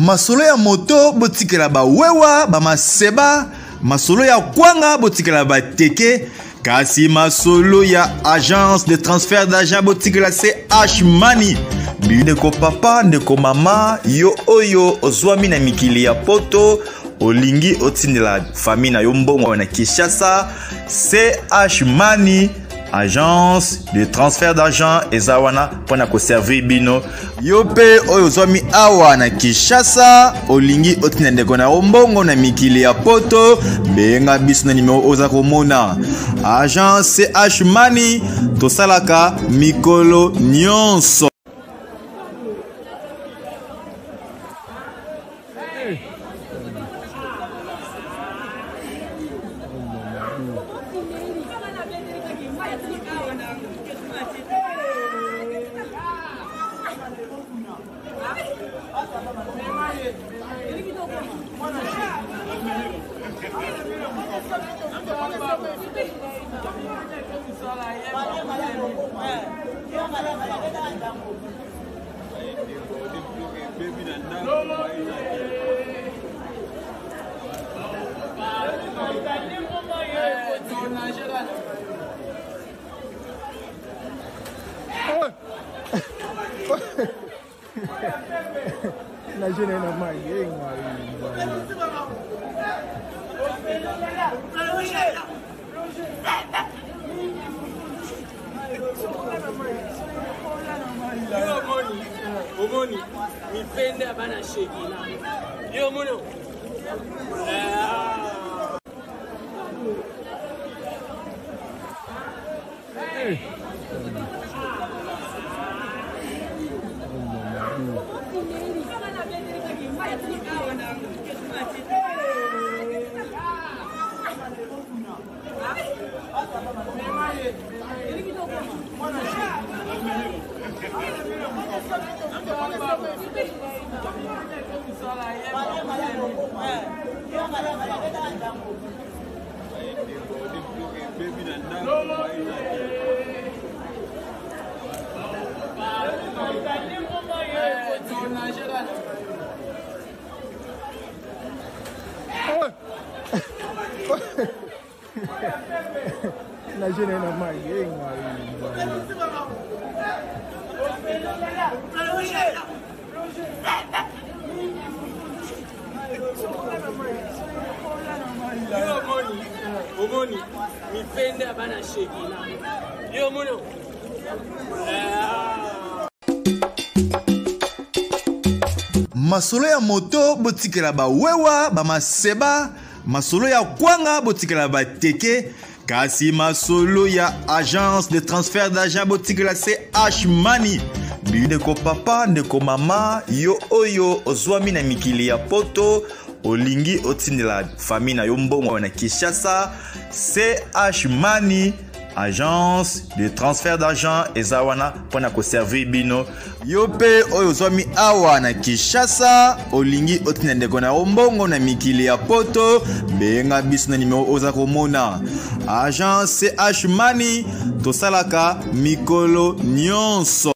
Masolo ya moto botikela ba wewa ba maseba, masolo ya kwanga botikela ba teke, kasi masolo ya agence de transfert d'argent botikela CH Money. Ndeko papa, ndeko mama, yo oyo ozwami na mikili ya poto, olingi otindela famille na yo mbongo na Kinshasa, CH Money. Agence de transfert d'argent ezawana pona ko servir bino yope oyo zomi awa na Kinshasa olingi otina ndeko na mbongo na mikili ya poto benga biso na numero oza komona Agence CH Money tosalaka mikolo nyonso. Masolo ya moto botikela ba wewa ba maseba, masolo ya kwanga botikela ba teke, kasi masolo ya agence de transfert d'argent botikela CH Money. Ndeko papa, ndeko mama, yo oyo ozwami na mikili ya poto, olingi otindela famille na yo mbongo na Kinshasa, CH Money. Agence de transfert d'argent ezawana pona ko servir bino yope oyo zomi awa na Kinshasa olingi otina ndeko na mbongo na mikili ya poto benga biso na numero oza komona Agence CH Money tosalaka mikolo nyonso.